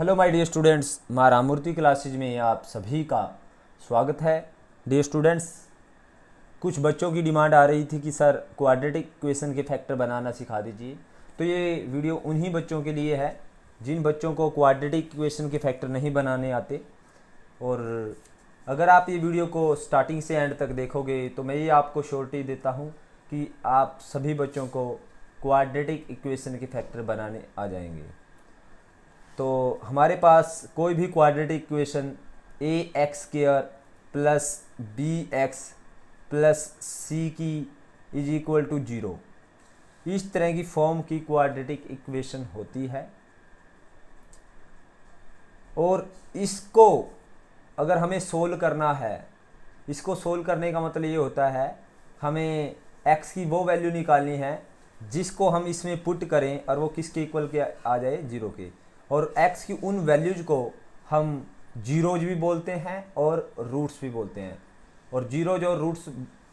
Hello my dear students, माँ रामूर्ति classes में आप सभी का स्वागत है। डियर स्टूडेंट्स, कुछ बच्चों की डिमांड आ रही थी कि सर क्वाड्रेटिक इक्वेशन के फैक्टर बनाना सिखा दीजिए। तो ये वीडियो उन्हीं बच्चों के लिए है जिन बच्चों को क्वाड्रेटिक इक्वेशन के फैक्टर नहीं बनाने आते। और अगर आप ये वीडियो को स्टार्टिंग से एंड तक देखोगे तो मैं ये आपको श्योरिटी देता हूँ कि आप सभी बच्चों को क्वाड्रेटिक इक्वेशन के फैक्टर बनाने आ जाएंगे। तो हमारे पास कोई भी quadratic equation a x square plus b x plus c की इज इक्वल टू 0, इस तरह की फॉर्म की क्वाड्रेटिक इक्वेशन होती है। और इसको अगर हमें सोल्व करना है, इसको सोल्व करने का मतलब ये होता है हमें x की वो वैल्यू निकालनी है जिसको हम इसमें पुट करें और वो किसके इक्वल के आ जाए, 0 के। और x की उन वैल्यूज को हम जीरोज भी बोलते हैं और रूट्स भी बोलते हैं। और जीरोज और रूट्स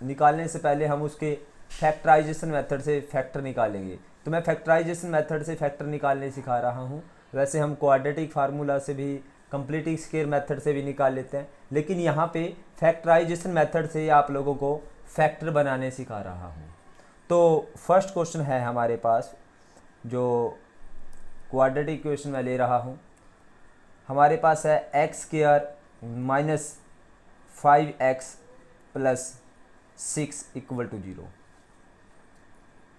निकालने से पहले हम उसके फैक्टराइजेशन मेथड से फैक्टर निकालेंगे। तो मैं फैक्टराइजेशन मेथड से फैक्टर निकालने सिखा रहा हूँ। वैसे हम क्वाड्रेटिक फार्मूला से भी, कंप्लीटिंग स्क्वायर मेथड से भी निकाल लेते हैं, लेकिन यहाँ पे फैक्टराइजेशन मेथड से आप लोगों को फैक्टर बनाने सिखा रहा हूँ। तो फर्स्ट क्वेश्चन है हमारे पास, जो क्वाड्रेटिक इक्वेशन मैं ले रहा हूँ, हमारे पास है X square minus 5x plus 6 equal to 0।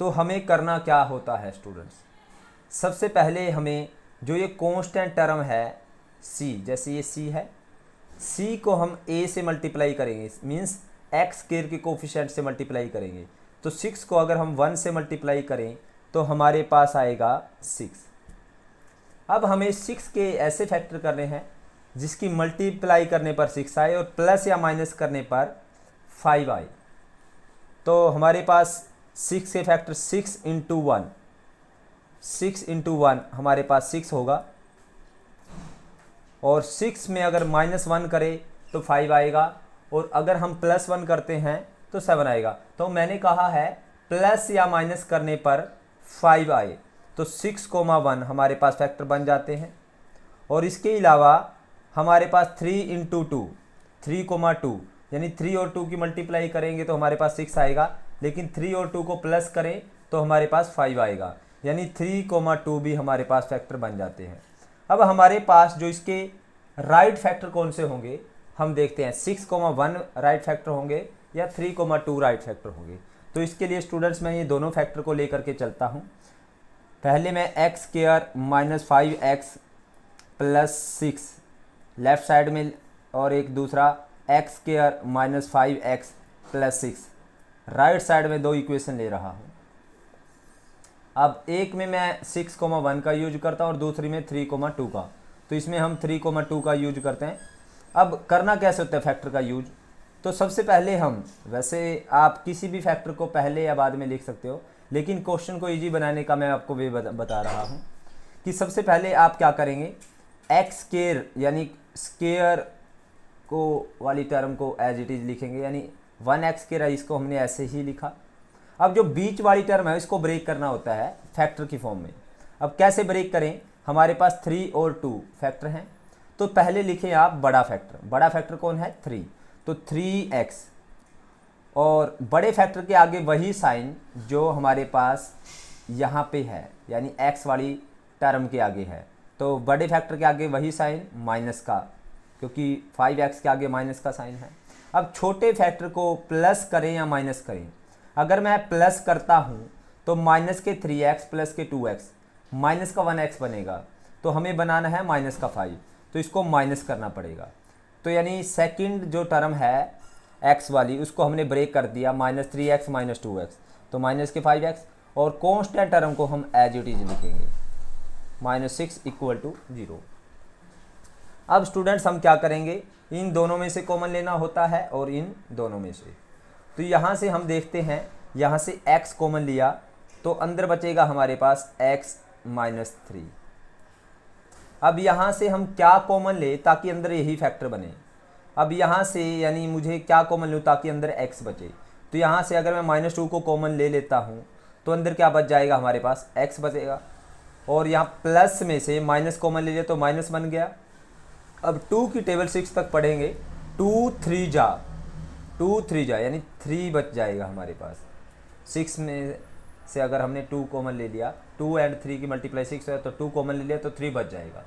तो हमें करना क्या होता है स्टूडेंट्स, सबसे पहले हमें जो ये कांस्टेंट टर्म है c, जैसे ये c है, c को हम a से मल्टीप्लाई करेंगे, मीन्स एक्स स्क्वायर के कोफिशिएंट से मल्टीप्लाई करेंगे। तो 6 को अगर हम 1 से मल्टीप्लाई करें तो हमारे पास आएगा 6। अब हमें 6 के ऐसे फैक्टर करने हैं जिसकी मल्टीप्लाई करने पर 6 आए और प्लस या माइनस करने पर 5 आए। तो हमारे पास 6 के फैक्टर 6 इंटू 1, 6 इंटू 1 हमारे पास 6 होगा। और 6 में अगर -1 करें तो 5 आएगा, और अगर हम +1 करते हैं तो 7 आएगा। तो मैंने कहा है प्लस या माइनस करने पर 5 आए, तो 6,1 हमारे पास फैक्टर बन जाते हैं। और इसके अलावा हमारे पास 3 इंटू 2, 3,2, यानी 3 और 2 की मल्टीप्लाई करेंगे तो हमारे पास 6 आएगा, लेकिन 3 और 2 को प्लस करें तो हमारे पास 5 आएगा, यानी 3,2 भी हमारे पास फैक्टर बन जाते हैं। अब हमारे पास जो इसके राइट फैक्टर कौन से होंगे हम देखते हैं। 6,1 राइट फैक्टर होंगे या 3,2 राइट फैक्टर होंगे। तो इसके लिए स्टूडेंट्स मैं ये दोनों फैक्टर को लेकर के चलता हूँ। पहले मैं x square minus 5x plus 6 left side में, और एक दूसरा x square minus 5x plus 6 right side में, दो इक्वेशन ले रहा हूँ। अब एक में मैं 6,1 का यूज करता हूँ और दूसरी में 3,2 का। तो इसमें हम 3,2 का यूज करते हैं। अब करना कैसे होता है फैक्टर का यूज, तो सबसे पहले हम, वैसे आप किसी भी फैक्टर को पहले या बाद में लिख सकते हो, लेकिन क्वेश्चन को इजी बनाने का मैं आपको वे बता रहा हूँ कि सबसे पहले आप क्या करेंगे, एक्स स्क्वायर यानी स्क्वायर को वाली टर्म को एज इट इज़ लिखेंगे, यानी 1x स्क्वायर है, इसको हमने ऐसे ही लिखा। अब जो बीच वाली टर्म है इसको ब्रेक करना होता है फैक्टर की फॉर्म में। अब कैसे ब्रेक करें, हमारे पास 3 और 2 फैक्टर हैं। तो पहले लिखें आप बड़ा फैक्टर। बड़ा फैक्टर कौन है, 3, तो 3x, और बड़े फैक्टर के आगे वही साइन जो हमारे पास यहाँ पे है, यानी x वाली टर्म के आगे है। तो बड़े फैक्टर के आगे वही साइन माइनस का, क्योंकि 5x के आगे माइनस का साइन है। अब छोटे फैक्टर को प्लस करें या माइनस करें, अगर मैं प्लस करता हूँ तो माइनस के 3x प्लस के 2x, माइनस का 1x बनेगा। तो हमें बनाना है माइनस का 5, तो इसको माइनस करना पड़ेगा। तो यानी सेकंड जो टर्म है x वाली, उसको हमने ब्रेक कर दिया, -3x माइनस 2x, तो माइनस के 5x, और कांस्टेंट टर्म को हम एज इट इज लिखेंगे, -6 इक्वल टू 0। अब स्टूडेंट्स हम क्या करेंगे, इन दोनों में से कॉमन लेना होता है और इन दोनों में से। तो यहाँ से हम देखते हैं, यहाँ से x कॉमन लिया तो अंदर बचेगा हमारे पास x माइनस 3। अब यहाँ से हम क्या कॉमन ले ताकि अंदर यही फैक्टर बने। अब यहाँ से यानी मुझे क्या कॉमन लूँ ताकि अंदर x बचे। तो यहाँ से अगर मैं -2 को कॉमन ले लेता हूँ तो अंदर क्या बच जाएगा, हमारे पास x बचेगा। और यहाँ प्लस में से माइनस कॉमन ले लिया तो माइनस बन गया। अब 2 की टेबल 6 तक पढ़ेंगे। 2 3 जा यानी 3 बच जाएगा हमारे पास। 6 में से अगर हमने 2 कॉमन ले लिया, 2 एंड 3 की मल्टीप्लाई 6 है तो 2 कॉमन ले लिया तो 3 बच जाएगा,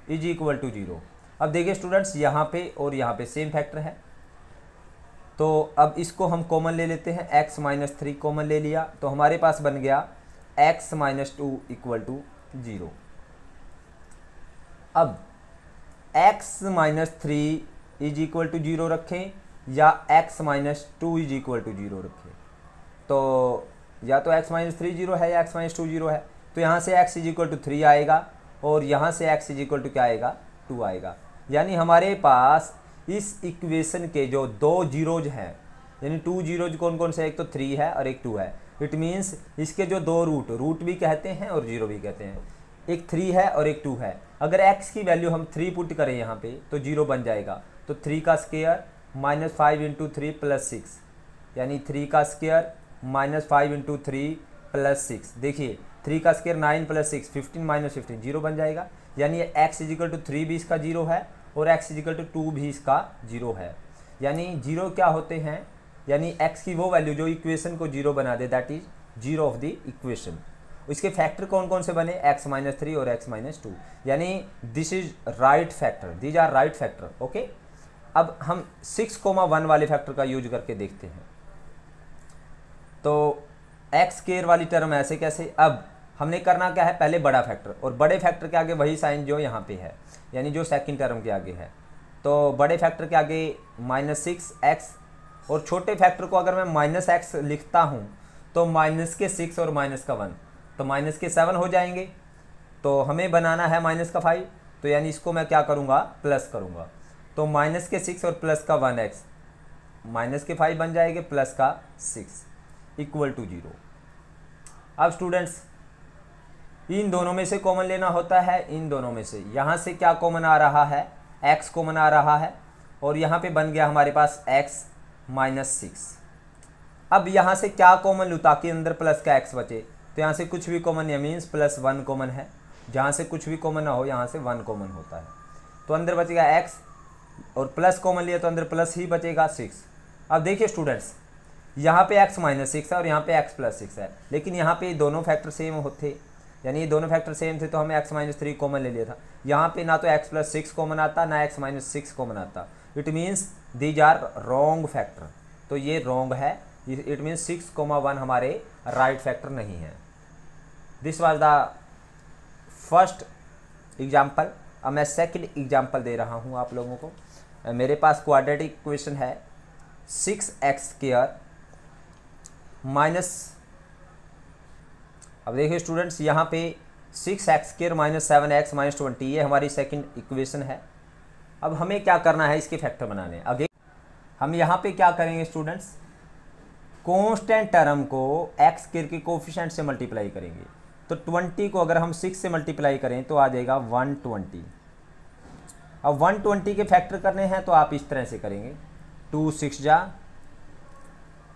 इज इक्वल टू 0। अब देखिए स्टूडेंट्स, यहाँ पे और यहाँ पे सेम फैक्टर है, तो अब इसको हम कॉमन ले लेते हैं। x माइनस 3 कॉमन ले लिया तो हमारे पास बन गया x माइनस 2 इक्वल टू 0। अब x minus 3 is equal to 0 रखें या x minus 2 is equal to 0 रखें, तो या तो x माइनस 3 0 है या x माइनस 2 0 है। तो यहाँ से x इज इक्वल टू 3 आएगा और यहाँ से x इज इक्वल टू क्या आएगा, 2 आएगा। यानी हमारे पास इस इक्वेशन के जो 2 जीरोज हैं, यानी 2 जीरोज कौन कौन से, एक तो 3 है और एक 2 है। इट मीन्स इसके जो 2 रूट भी कहते हैं और 0 भी कहते हैं, एक 3 है और एक 2 है। अगर x की वैल्यू हम 3 पुट करें यहाँ पे तो 0 बन जाएगा। तो 3 का स्क्वायर माइनस 5 इंटू 3 प्लस 6, यानी 3 का स्क्वायर माइनस 5 इंटू 3 प्लस 6। देखिए 3 का स्क्वायर 9 प्लस 6 15 माइनस 15 0 बन जाएगा। यानी x इज इक्वल टू 3 भी इसका 0 है और x इज इक्वल टू 2 भी इसका 0 है। यानी 0 क्या होते हैं, यानी x की वो वैल्यू जो इक्वेशन को 0 बना दे, that is 0 of the equation. इसके फैक्टर कौन कौन से बने, x माइनस 3 और x माइनस 2, यानी this is right factor, these are right factor. Okay, अब हम 6,1 वाले फैक्टर का यूज करके देखते हैं। तो x स्क्वायर वाली टर्म ऐसे कैसे, अब हमने करना क्या है, पहले बड़ा फैक्टर, और बड़े फैक्टर के आगे वही साइन जो यहाँ पे है, यानी जो सेकंड टर्म के आगे है। तो बड़े फैक्टर के आगे माइनस 6x, और छोटे फैक्टर को अगर मैं माइनस x लिखता हूँ तो माइनस के 6 और माइनस का 1, तो माइनस के 7 हो जाएंगे। तो हमें बनाना है माइनस का 5, तो यानी इसको मैं क्या करूँगा, प्लस करूँगा। तो माइनस के 6 और प्लस का 1x, माइनस के 5 बन जाएंगे प्लस का 6 इक्वल टू 0। अब स्टूडेंट्स, इन दोनों में से कॉमन लेना होता है, इन दोनों में से यहाँ से क्या कॉमन आ रहा है, x कॉमन आ रहा है, और यहाँ पे बन गया हमारे पास x माइनस 6। अब यहाँ से क्या कॉमन लूँ ताकि अंदर प्लस का x बचे, तो यहाँ से कुछ भी कॉमन नहीं, मीन्स प्लस 1 कॉमन है। जहाँ से कुछ भी कॉमन ना हो यहाँ से 1 कॉमन होता है, तो अंदर बचेगा x, और प्लस कॉमन लिया तो अंदर प्लस ही बचेगा 6। अब देखिए स्टूडेंट्स, यहाँ पे x माइनस 6 है और यहाँ पे x प्लस 6 है, लेकिन यहाँ पे दोनों फैक्टर सेम होते, यानी ये दोनों फैक्टर सेम थे तो हमें x माइनस 3 कॉमन ले लिया था। यहाँ पे ना तो x प्लस 6 कॉमन आता ना x माइनस 6 कॉमन आता। It means these are wrong factor, तो ये रॉन्ग है। इट मीन्स 6,1 हमारे राइट फैक्टर नहीं है। This was the first example. अब मैं सेकंड एग्जाम्पल दे रहा हूँ आप लोगों को। मेरे पास क्वाड्रेटिक इक्वेशन है 6x स्क्वायर माइनस, अब देखिए स्टूडेंट्स, यहाँ पे 6x square minus 7x minus 20, ये हमारी सेकंड इक्वेशन है। अब हमें क्या करना है, इसके फैक्टर बनाने। अब हम यहाँ पे क्या करेंगे स्टूडेंट्स, कांस्टेंट टर्म को x स्क्वायर के कोफिशिएंट से मल्टीप्लाई करेंगे। तो 20 को अगर हम 6 से मल्टीप्लाई करें तो आ जाएगा 120। अब 120 के फैक्टर करने हैं तो आप इस तरह से करेंगे, 2 6 जा,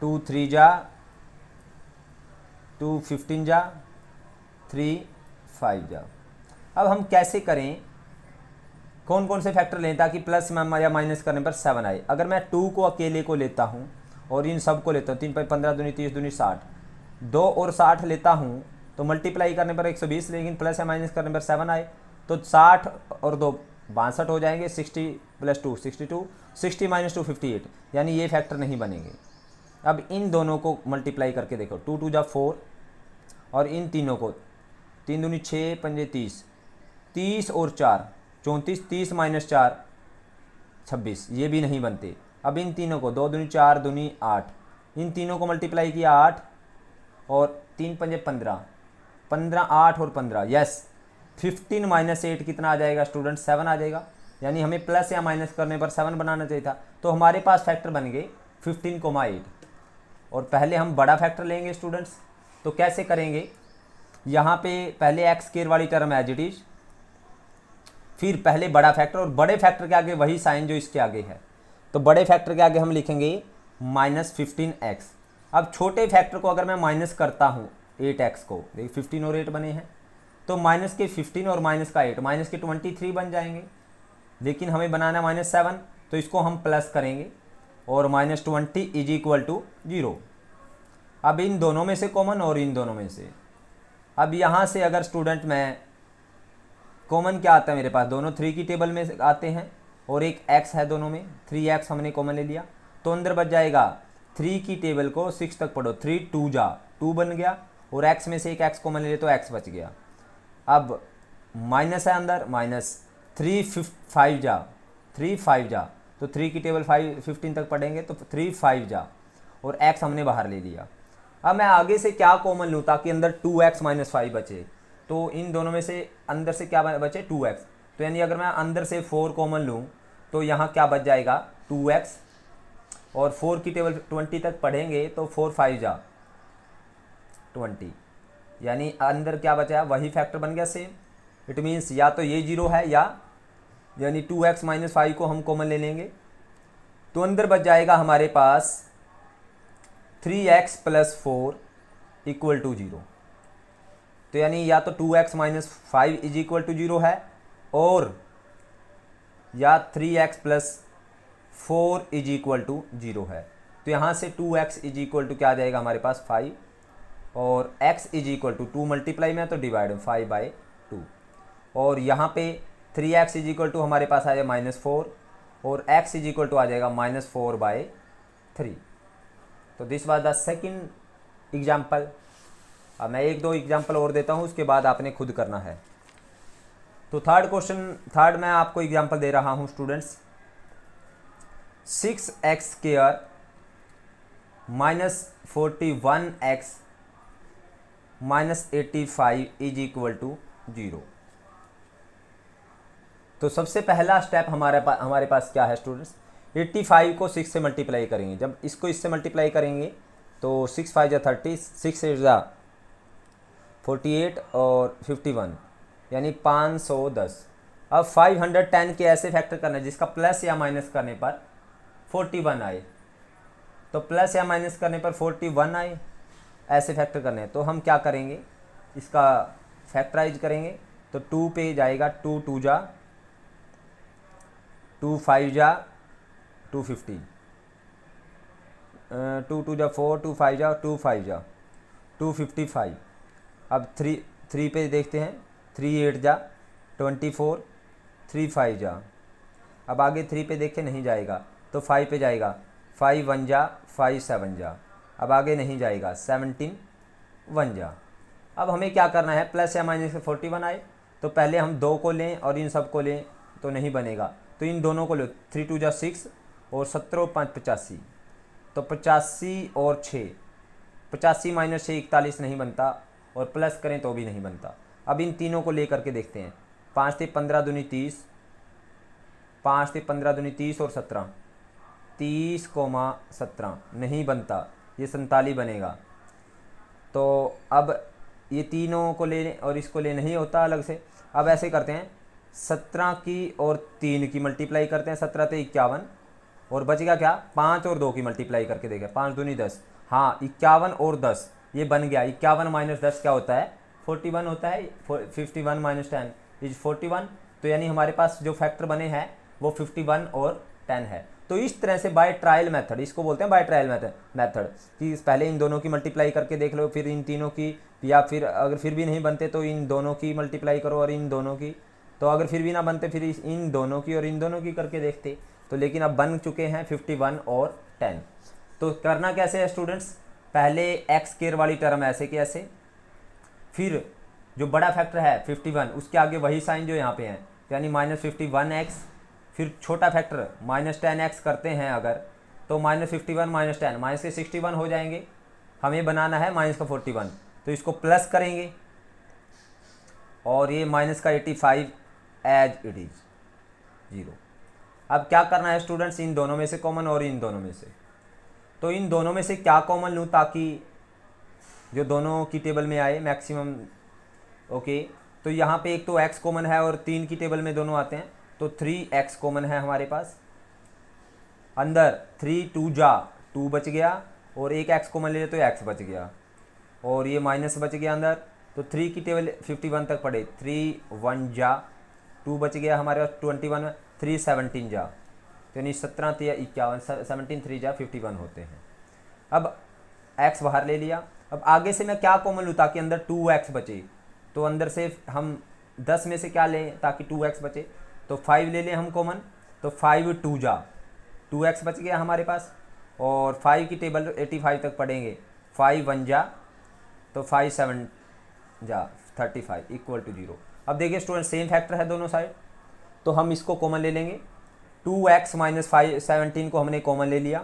2 3 जा, 2 15 जा, 3 5 जा। अब हम कैसे करें, कौन कौन से फैक्टर लें ताकि प्लस या माइनस करने पर 7 आए। अगर मैं 2 को अकेले को लेता हूं और इन सब को लेता हूं, 3 पर 15 दूनी 30 दूनी 60, 2 और 60 लेता हूं तो मल्टीप्लाई करने पर 120, लेकिन प्लस या माइनस करने पर 7 आए तो 60 और 2 62 हो जाएंगे, 60 प्लस 2 62, 60 माइनस 2 58, यानी ये फैक्टर नहीं बनेंगे। अब इन दोनों को मल्टीप्लाई करके देखो, 2 2 जा 4, और इन तीनों को 3 दूनी 6 पंजे 30, 30 और 4 34, 30 माइनस 4 26, ये भी नहीं बनते। अब इन तीनों को 2 दूनी 4 दूनी 8, इन तीनों को मल्टीप्लाई किया 8 और 3 पंजे 15, 15 8 और 15, यस 15 माइनस 8 कितना आ जाएगा स्टूडेंट, 7 आ जाएगा। यानी हमें प्लस या माइनस करने पर 7 बनाना चाहिए था, तो हमारे पास फैक्टर बन गए 15,8। और पहले हम बड़ा फैक्टर लेंगे स्टूडेंट्स, तो कैसे करेंगे, यहाँ पे पहले x स्क्वायर वाली टर्म एज इट इज, फिर पहले बड़ा फैक्टर, और बड़े फैक्टर के आगे वही साइन जो इसके आगे है, तो बड़े फैक्टर के आगे हम लिखेंगे माइनस 15x। अब छोटे फैक्टर को अगर मैं माइनस करता हूँ 8x को, देखिए 15 और 8 बने हैं, तो माइनस के 15 और माइनस का 8 माइनस के 23 बन जाएंगे, लेकिन हमें बनाना है -7, तो इसको हम प्लस करेंगे और -20 इज इक्वल टू 0। अब इन दोनों में से कॉमन और इन दोनों में से, अब यहाँ से अगर स्टूडेंट मैं कॉमन क्या आता है मेरे पास, दोनों 3 की टेबल में आते हैं और एक x है दोनों में, 3x हमने कॉमन ले लिया, तो अंदर बच जाएगा 3 की टेबल को 6 तक पढ़ो, 3 2 जा 2 बन गया और x में से एक x कॉमन ले लिया तो x बच गया। अब माइनस है अंदर, -3 5 जा 3 5 जा, तो 3 की टेबल 15 तक पढ़ेंगे तो 3 5 जा और x हमने बाहर ले लिया। अब मैं आगे से क्या कॉमन लूँ ताकि अंदर 2x - 5 बचे, तो इन दोनों में से अंदर से क्या बचे 2x, तो यानी अगर मैं अंदर से 4 कॉमन लूँ तो यहाँ क्या बच जाएगा 2x, और 4 की टेबल 20 तक पढ़ेंगे तो 4 5 जा 20, यानी अंदर क्या बचा है वही फैक्टर बन गया सेम। इट मीन्स या तो ये 0 है यानी 2x - 5 को हम कॉमन ले लेंगे, तो अंदर बच जाएगा हमारे पास 3x + 4 इक्वल टू 0। तो यानी या तो 2x - 5 इज इक्वल टू 0 है और या 3x + 4 इज इक्वल टू 0 है। तो यहाँ से 2x इज इक्वल टू क्या आ जाएगा हमारे पास 5 और x is equal to 2 multiply में तो डिवाइड 5/2, और यहाँ पे 3x इज इक्वल टू हमारे पास आ जाएगा -4 और x इज इक्वल टू आ जाएगा -4/3। तो this was the second example. अब मैं 1-2 एग्जाम्पल और देता हूँ, उसके बाद आपने खुद करना है। तो थर्ड मैं आपको एग्जाम्पल दे रहा हूँ students, 6x² - 41x - 85 is equal to 0। तो सबसे पहला स्टेप हमारे पास क्या है स्टूडेंट्स, 85 को 6 से मल्टीप्लाई करेंगे। जब इसको इससे मल्टीप्लाई करेंगे तो 6 5 जा 30, 6 8 जा 48 और 51 यानी 510। अब 510 के ऐसे फैक्टर करना है जिसका प्लस या माइनस करने पर 41 आए, तो प्लस या माइनस करने पर 41 आए, ऐसे फैक्टर करने हैं। तो हम क्या करेंगे, इसका फैक्टराइज करेंगे तो 2 पे जाएगा, 2 2 जा 2 5 जा 250, 2 2 जा 4, 2 5 जा 2 5 जा 255। अब 3 पे देखते हैं, 3 8 जा 24, 3 5 जा। अब आगे 3 पे देखें नहीं जाएगा तो 5 पे जाएगा, 5 1 जा 5 7 जा। अब आगे नहीं जाएगा, 17 1 जा। अब हमें क्या करना है, प्लस या माइनस 41 आए तो पहले हम 2 को लें और इन सब को लें तो नहीं बनेगा, तो इन दोनों को लो, 3 2 जा 6 और 17 5 85, तो 85 और 6, 85 - 6 41 नहीं बनता और प्लस करें तो भी नहीं बनता। अब इन तीनों को ले करके देखते हैं, 5 से 15 दूनी 30, 5 से 15 दूनी 30 और 17 30,17 नहीं बनता, ये 47 बनेगा। तो अब ये तीनों को ले और इसको ले नहीं होता अलग से। अब ऐसे करते हैं, 17 की और 3 की मल्टीप्लाई करते हैं, 17 से 51 और बचेगा क्या, 5 और 2 की मल्टीप्लाई करके देखें, 5 दूनी 10, हाँ 51 और 10 ये बन गया। 51 - 10 क्या होता है, 41 होता है। 51 - 10 इज 41, तो यानी हमारे पास जो फैक्टर बने हैं वो 51 और 10 है। तो इस तरह से बाय ट्रायल मेथड, इसको बोलते हैं बाय ट्रायल मेथड, कि पहले इन दोनों की मल्टीप्लाई करके देख लो, फिर इन तीनों की, या फिर अगर फिर भी नहीं बनते तो इन दोनों की मल्टीप्लाई करो और इन दोनों की, तो अगर फिर भी ना बनते फिर इन दोनों की और इन दोनों की करके देखते। तो लेकिन अब बन चुके हैं 51 और 10। तो करना कैसे है स्टूडेंट्स, पहले एक्स केयर वाली टर्म ऐसे कि ऐसे, फिर जो बड़ा फैक्टर है 51 उसके आगे वही साइन जो यहाँ पे हैं, यानी -51x, फिर छोटा फैक्टर -10x करते हैं अगर, तो -51 - 10 माइनस के 61 हो जाएंगे। हमें बनाना है -41, तो इसको प्लस करेंगे और ये -85 एज इट इज 0। अब क्या करना है स्टूडेंट्स, इन दोनों में से कॉमन और इन दोनों में से, तो इन दोनों में से क्या कॉमन लूँ ताकि जो दोनों की टेबल में आए मैक्सिमम। ओके, तो यहाँ पे एक तो x कॉमन है और 3 की टेबल में दोनों आते हैं, तो 3x कॉमन है हमारे पास। अंदर 3 2 जा 2 बच गया और एक x कॉमन ले तो x बच गया और ये माइनस बच गया अंदर, तो 3 की टेबल 51 तक पढ़े, 3 1 जा, 2 बच गया हमारे पास 21 में, 3 17 जा, तो यानी 17 3 51, 17 3 जा 51 होते हैं। अब x बाहर ले लिया। अब आगे से मैं क्या कॉमन लूँ ताकि अंदर 2x बचे, तो अंदर से हम 10 में से क्या लें ताकि 2x बचे, तो 5 ले लें हम कॉमन, तो 5 2 जा, 2x बच गया हमारे पास, और 5 की टेबल 85 तक पढ़ेंगे, 5 1 जा, तो 5 7 जा 35 इक्वल टू 0। अब देखिए स्टूडेंट सेम फैक्टर है दोनों साइड, तो हम इसको कॉमन ले लेंगे। 2x माइनस 17 को हमने कॉमन ले लिया,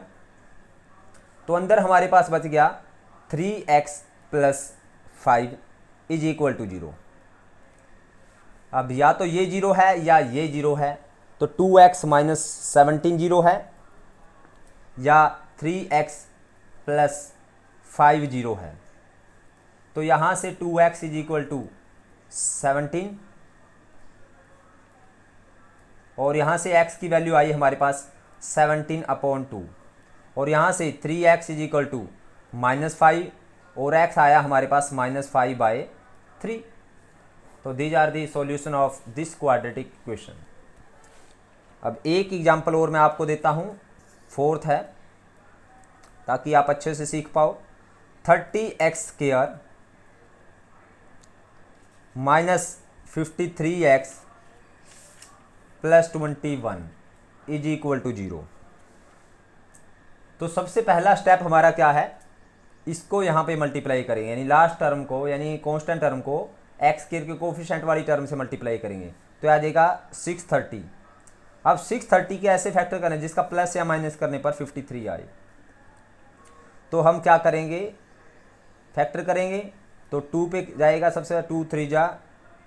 तो अंदर हमारे पास बच गया 3x plus 5 is equal to 0। अब या तो ये 0 है या ये 0 है, तो 2x माइनस 17 0 है, या 3x प्लस 5 0 है। तो यहाँ से 2x इज इक्वल टू 17, और यहाँ से x की वैल्यू आई हमारे पास 17/2, और यहाँ से 3x इज इक्वल टू -5, और x आया हमारे पास -5/3। तो these are the solution of this quadratic equation. अब एक एग्जाम्पल और मैं आपको देता हूँ, 4th है, ताकि आप अच्छे से सीख पाओ। 30x² minus 53x plus 21 is equal to 0। तो सबसे पहला स्टेप हमारा क्या है, इसको यहाँ पे मल्टीप्लाई करेंगे, यानी लास्ट टर्म को, यानी कांस्टेंट टर्म को x² के कोफिशिएंट वाली टर्म से मल्टीप्लाई करेंगे, तो आ जाएगा 630। अब 630 के ऐसे फैक्टर करने जिसका प्लस या माइनस करने पर 53 आए, तो हम क्या करेंगे, फैक्टर करेंगे, तो 2 पे जाएगा सबसे, 2 3 जा,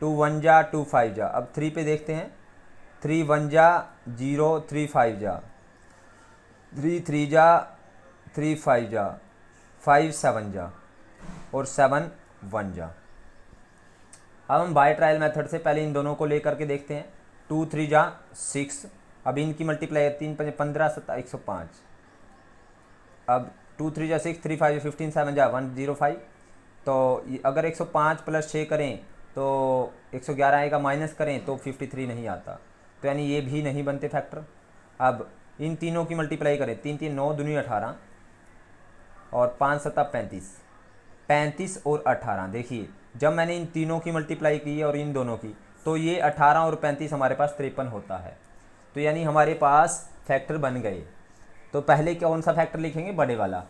2 1 जा, 2 5 जा। अब 3 पे देखते हैं, 3 1 जा 0, 3 5 जा, 3 3 जा, 3 5 जा, 5 7 जा, और 7 1 जा। अब हम बाय ट्रायल मेथड से पहले इन दोनों को लेकर के देखते हैं। 2 3 जा 6, अब इनकी मल्टीप्लाई 3 5 15 7 105। अब 2 3 जा 6, 3 5 15 7 जा 105। तो अगर 105 प्लस 6 करें तो 111 आएगा, माइनस करें तो 53 नहीं आता, तो यानी ये भी नहीं बनते फैक्टर। अब इन तीनों की मल्टीप्लाई करें, 3 3 9 दूनी 18, और 5 7 35, 35 और 18। देखिए जब मैंने इन तीनों की मल्टीप्लाई की और इन दोनों की, तो ये 18 और 35 हमारे पास 53 होता है, तो यानी हमारे पास फैक्टर बन गए। तो पहले कौन सा फैक्टर लिखेंगे, बड़े वाला,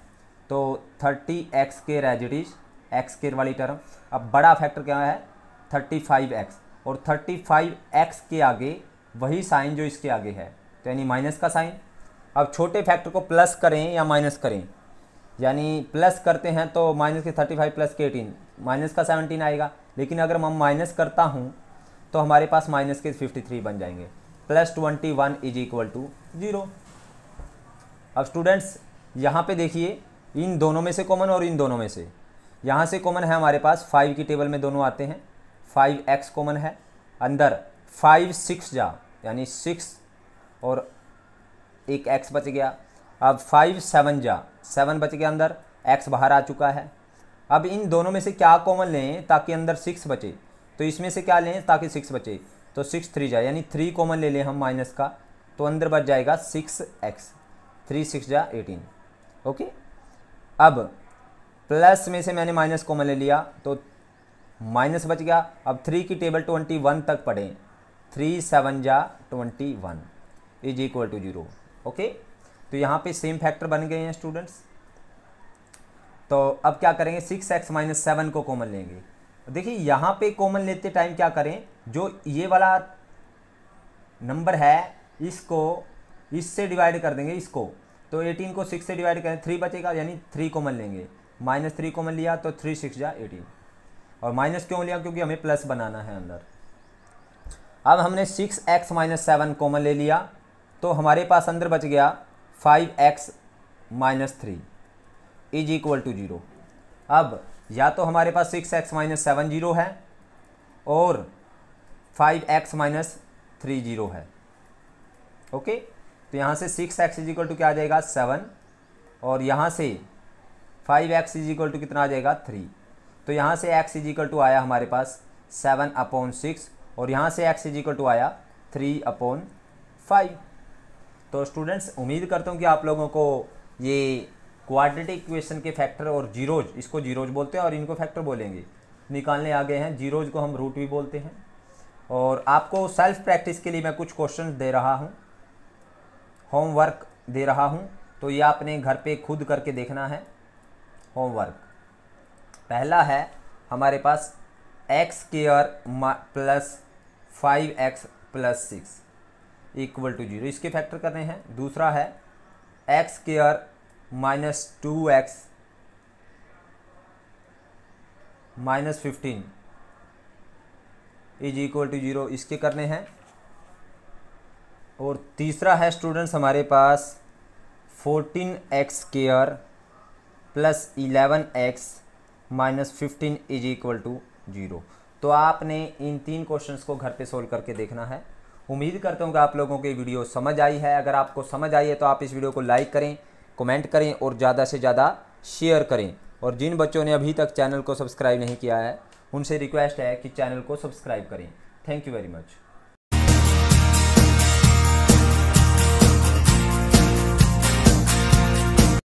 तो 30x² as it is, x² वाली टर्म। अब बड़ा फैक्टर क्या है, 35x, और 35x के आगे वही साइन जो इसके आगे है, तो यानी माइनस का साइन। अब छोटे फैक्टर को प्लस करें या माइनस करें, यानी प्लस करते हैं तो माइनस के 35 प्लस के 18, माइनस का 17 आएगा, लेकिन अगर मैं माइनस करता हूँ तो हमारे पास माइनस के 53 बन जाएंगे, प्लस 21 इज इक्वल टू 0। अब स्टूडेंट्स यहाँ पे देखिए, इन दोनों में से कॉमन और इन दोनों में से, यहाँ से कॉमन है हमारे पास 5 की टेबल में दोनों आते हैं, 5x कॉमन है, अंदर 5 6 जा, यानी 6 और एक x बच गया। अब 5 7 जा, 7 बच गया, अंदर x बाहर आ चुका है। अब इन दोनों में से क्या कॉमन लें ताकि अंदर 6 बचे, तो इसमें से क्या लें ताकि 6 बचे, तो 6 3 जा, यानी 3 कॉमन ले लें हम माइनस का, तो अंदर बच जाएगा 6x, 3 6 जा 18। ओके, अब प्लस में से मैंने माइनस कॉमन ले लिया तो माइनस बच गया। अब 3 की टेबल 21 तक पढ़ें, 3 7 जा 21 इज इक्वल टू 0। ओके, तो यहाँ पे सेम फैक्टर बन गए हैं स्टूडेंट्स। तो अब क्या करेंगे, 6x माइनस 7 को कॉमन लेंगे। देखिए यहाँ पे कॉमन लेते टाइम क्या करें, जो ये वाला नंबर है इसको इससे डिवाइड कर देंगे इसको, तो 18 को 6 से डिवाइड करें, 3 बचेगा, यानी 3 कॉमन लेंगे, माइनस 3 कॉमन लिया तो 3 6 जा 18, और माइनस क्यों लिया, क्योंकि हमें प्लस बनाना है अंदर। अब हमने 6x माइनस 7 कॉमन ले लिया, तो हमारे पास अंदर बच गया 5x minus 3 is equal to 0। अब या तो हमारे पास 6x माइनस 7 0 है और 5x माइनस 3 0 है। ओके, तो यहाँ से 6x इज इक्वल टू क्या आ जाएगा 7, और यहाँ से 5x इज इक्वल टू कितना आ जाएगा 3। तो यहाँ से x इज इक्वल टू आया हमारे पास 7/6 और यहाँ से x इज इक्वल टू आया 3/5। तो स्टूडेंट्स उम्मीद करता हूँ कि आप लोगों को ये क्वाड्रेटिक इक्वेशन के फैक्टर और जीरोज, इसको जीरोज बोलते हैं और इनको फैक्टर बोलेंगे, निकालने आ गए हैं। जीरोज को हम रूट भी बोलते हैं। और आपको सेल्फ प्रैक्टिस के लिए मैं कुछ क्वेश्चन दे रहा हूँ, होमवर्क दे रहा हूँ, तो ये आपने घर पे खुद करके देखना है। होमवर्क पहला है हमारे पास x² plus 5x plus 6 equal to 0, इसके फैक्टर करने हैं। दूसरा है x² minus 2x minus 15 is equal to 0, इसके करने हैं। और तीसरा है स्टूडेंट्स हमारे पास 14x² plus 11x minus 15 is equal to 0। तो आपने इन 3 क्वेश्चंस को घर पे सोल्व करके देखना है। उम्मीद करता हूँ कि आप लोगों को ये वीडियो समझ आई है। अगर आपको समझ आई है तो आप इस वीडियो को लाइक करें, कमेंट करें और ज़्यादा से ज़्यादा शेयर करें। और जिन बच्चों ने अभी तक चैनल को सब्सक्राइब नहीं किया है उनसे रिक्वेस्ट है कि चैनल को सब्सक्राइब करें। Thank you very much.